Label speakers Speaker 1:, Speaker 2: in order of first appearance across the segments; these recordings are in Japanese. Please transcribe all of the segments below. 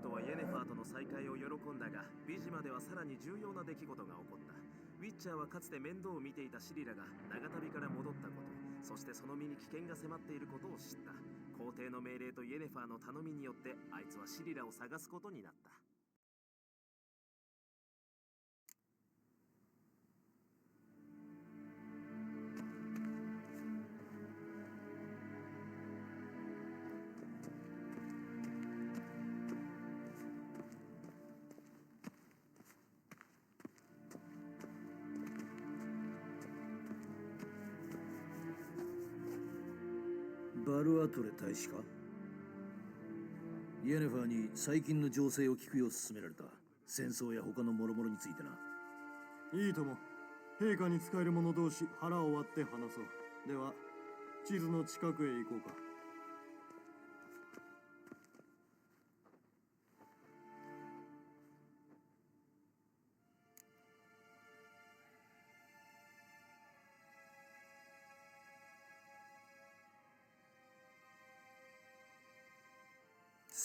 Speaker 1: トはイェネファーとの再会を喜んだが、ビジマではさらに重要な出来事が起こった。ウィッチャーはかつて面倒を見ていたシリラが長旅から戻ったこと、そしてその身に危険が迫っていることを知った。皇帝の命令とイェネファーの頼みによって、あいつはシリラを探すことになった。
Speaker 2: バルアトレ大使か？イェネファーに最近の情勢を聞くよう勧められた。戦争や他の諸々についてな。
Speaker 3: いいとも。陛下に仕える者同士腹を割って話そう。では地図の近くへ行こうか。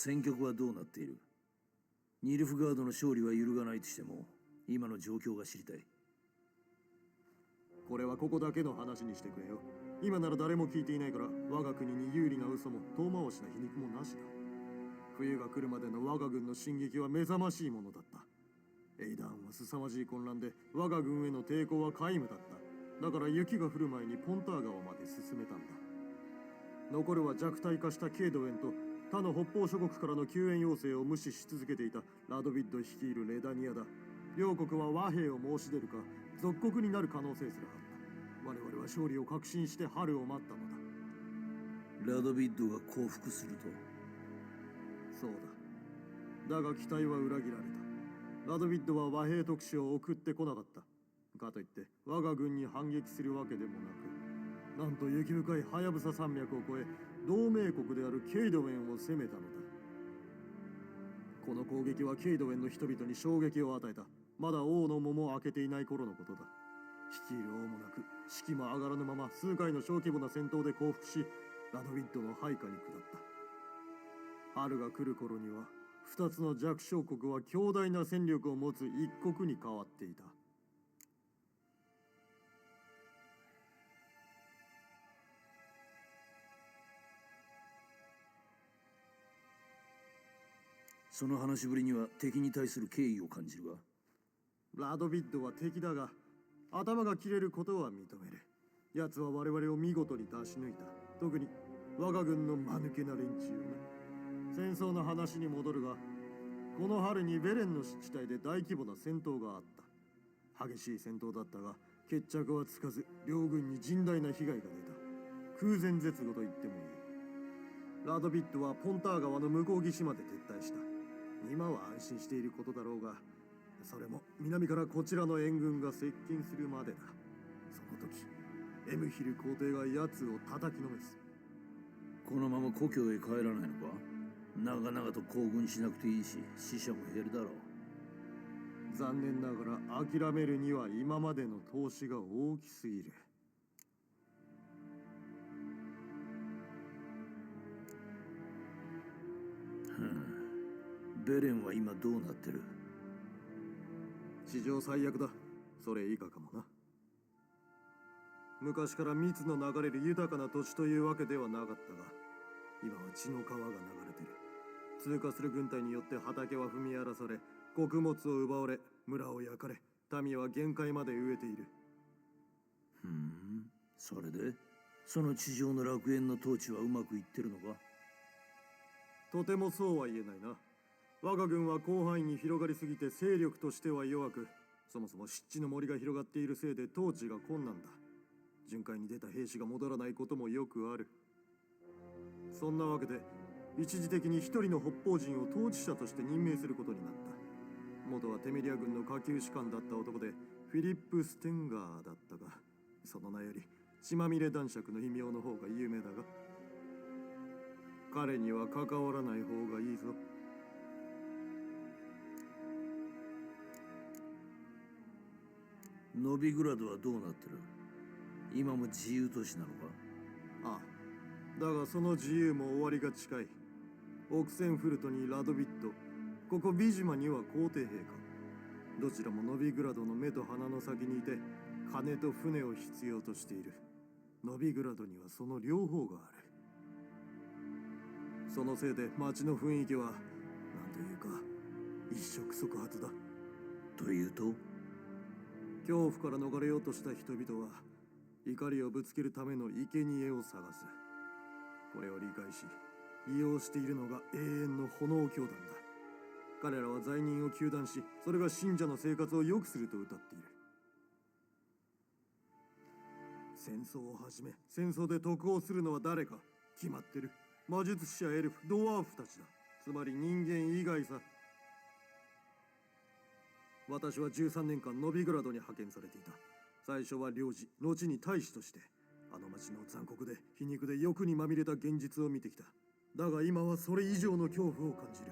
Speaker 2: 戦局はどうなっている？ニルフガードの勝利は揺るがないとしても、今の状況が知りたい。
Speaker 3: これはここだけの話にしてくれよ。今なら誰も聞いていないから、我が国に有利な嘘も遠回しな皮肉もなしだ。冬が来るまでの我が軍の進撃は目覚ましいものだった。エイダーンは凄まじい混乱で、我が軍への抵抗は皆無だった。だから雪が降る前にポンター川まで進めたんだ。残るは弱体化したケイドウェンと他の北方諸国からの救援要請を無視し続けていたラドビッド率いるレダニアだ。両国は和平を申し出るか属国になる可能性すらあった。我々は勝利を確信して春を待ったのだ。
Speaker 2: ラドビッドが降伏すると？
Speaker 3: そうだ。だが期待は裏切られた。ラドビッドは和平特使を送ってこなかった。かといって我が軍に反撃するわけでもなく、なんと雪深いハヤブサ山脈を越え同盟国であるケイドウェンを攻めたのだ。この攻撃はケイドウェンの人々に衝撃を与えた。まだ王の門も開けていない頃のことだ。率いる王もなく士気も上がらぬまま数回の小規模な戦闘で降伏し、ラドウィッドの配下に下った。春が来る頃には2つの弱小国は強大な戦力を持つ一国に変わっていた。
Speaker 2: その話しぶりには敵に対する敬意を感じるが。
Speaker 3: ラドビッドは敵だが、頭が切れることは認める。奴は我々を見事に出し抜いた。特に我が軍の間抜けな連中な。戦争の話に戻るが、この春にベレンの湿地帯で大規模な戦闘があった。激しい戦闘だったが決着はつかず、両軍に甚大な被害が出た。空前絶後と言ってもいい。ラドビッドはポンター川の向こう岸まで撤退した。今は安心していることだろうが、それも南からこちらの援軍が接近するまでだ。その時エムヒル皇帝が奴を叩きのめす。
Speaker 2: このまま故郷へ帰らないのか？長々と行軍しなくていいし、死者も減るだろう。
Speaker 3: 残念ながら諦めるには今までの投資が大きすぎる。
Speaker 2: ベレンは今どうなってる？
Speaker 3: 史上最悪だ。それ以下かもな。昔から蜜の流れる豊かな土地というわけではなかったが、今は血の川が流れてる。通過する軍隊によって畑は踏み荒らされ、穀物を奪われ、村を焼かれ、民は限界まで飢えている。
Speaker 2: それでその地上の楽園の統治はうまくいってるのか？
Speaker 3: とてもそうは言えないな。我が軍は広範囲に広がりすぎて勢力としては弱く、そもそも湿地の森が広がっているせいで統治が困難だ。巡回に出た兵士が戻らないこともよくある。そんなわけで一時的に一人の北方人を統治者として任命することになった。元はテメリア軍の下級士官だった男で、フィリップ・ステンガーだったが、その名より血まみれ男爵の異名の方が有名だが、彼には関わらない方がいいぞ。
Speaker 2: ノビグラドはどうなってる？今も自由都市なのか？
Speaker 3: ああ、だがその自由も終わりが近い。オクセンフルトにラドビッド、ここビジマには皇帝陛下、どちらもノビグラドの目と鼻の先にいて金と船を必要としている。ノビグラドにはその両方がある。そのせいで街の雰囲気はなんというか一触即発だ。
Speaker 2: というと、
Speaker 3: 恐怖から逃れようとした人々は怒りをぶつけるための生贄を探す。これを理解し利用しているのが永遠の炎教団だ。彼らは罪人を糾弾し、それが信者の生活を良くすると謳っている。戦争を始め、戦争で得をするのは誰か決まってる。魔術師やエルフ、ドワーフたちだ。つまり人間以外さ。私は13年間ノビグラドに派遣されていた。最初は領事、後に大使としてあの町の残酷で皮肉で欲にまみれた現実を見てきた。だが今はそれ以上の恐怖を感じる。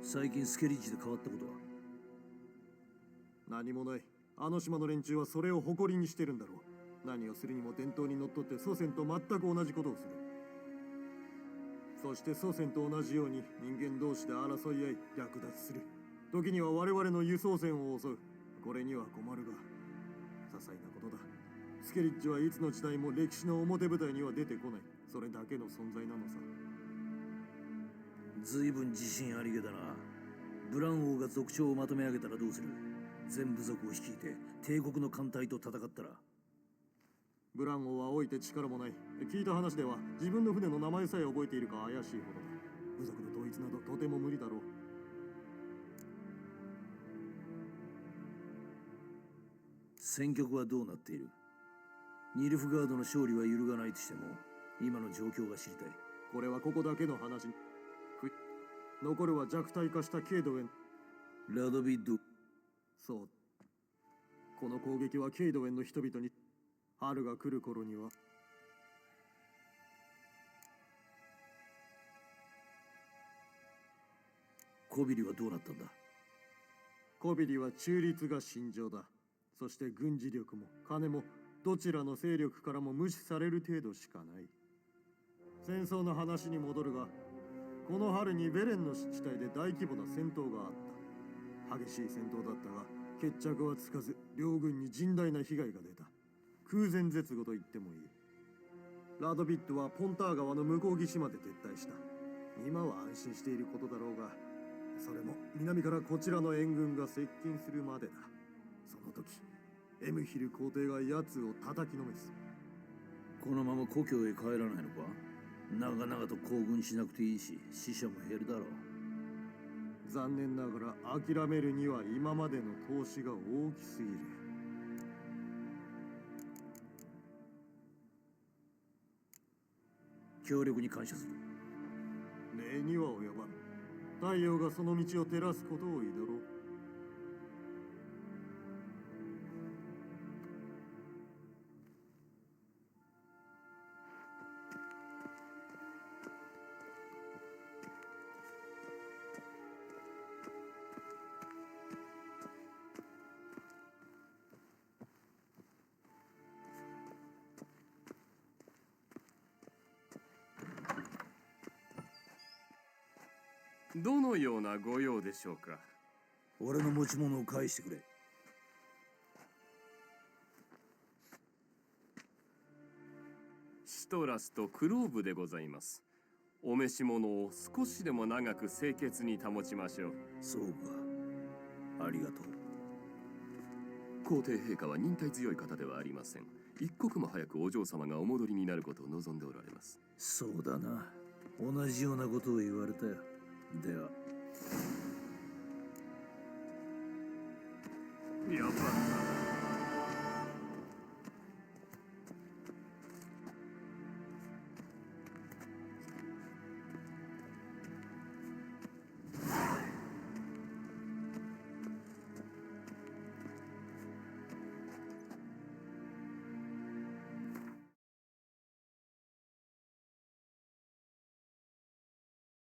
Speaker 2: 最近スケリッジで変わったことは？
Speaker 3: 何もない。あの島の連中はそれを誇りにしてるんだろう。何をするにも伝統にのっとって祖先と全く同じことをする。そして祖先と同じように人間同士で争い合い略奪する。時には我々の輸送船を襲う。これには困るが些細なことだ。スケリッジはいつの時代も歴史の表舞台には出てこない。それだけの存在なのさ。
Speaker 2: 随分自信ありげだな。ブラン王が族長をまとめ上げたらどうする？全部族を率いて帝国の艦隊と戦ったら。
Speaker 3: ブラン王は老いて力もない。聞いた話では自分の船の名前さえ覚えているか怪しいほどだ。部族の統一などとても無理だろう。
Speaker 2: 戦局はどうなっている？ニルフガードの勝利は揺るがないとしても今の状況が知りたい。
Speaker 3: これはここだけの話。残るは弱体化したケイドウェン。
Speaker 2: ラドビッド。
Speaker 3: そう。この攻撃はケイドウェンの人々に春が来る頃には。
Speaker 2: コビリはどうなったんだ？
Speaker 3: コビリは中立が信条だ。そして軍事力も金もどちらの勢力からも無視される程度しかない。戦争の話に戻るが、この春にベレンの湿地帯で大規模な戦闘があった。激しい戦闘だったが決着はつかず、両軍に甚大な被害が出た。空前絶後と言ってもいい。ラドビットはポンター川の向こう岸まで撤退した。今は安心していることだろうが、それも南からこちらの援軍が接近するまでだ。その時エムヒル皇帝が奴を叩きのめす。
Speaker 2: このまま故郷へ帰らないのか？長々と行軍しなくていいし死者も減るだろう。
Speaker 3: 残念ながら諦めるには今までの投資が大きすぎる。
Speaker 2: 協力に感謝する。
Speaker 3: 礼には及ばん。太陽がその道を照らすことを祈ろう。
Speaker 4: どのようなご用でしょうか？
Speaker 2: 俺の持ち物を返してくれ。
Speaker 4: シトラスとクローブでございます。お召し物を少しでも長く清潔に保ちましょう。
Speaker 2: そうか、ありがとう。
Speaker 4: 皇帝陛下は忍耐強い方ではありません。一刻も早くお嬢様がお戻りになることを望んでおられます。
Speaker 2: そうだな、同じようなことを言われたよ。では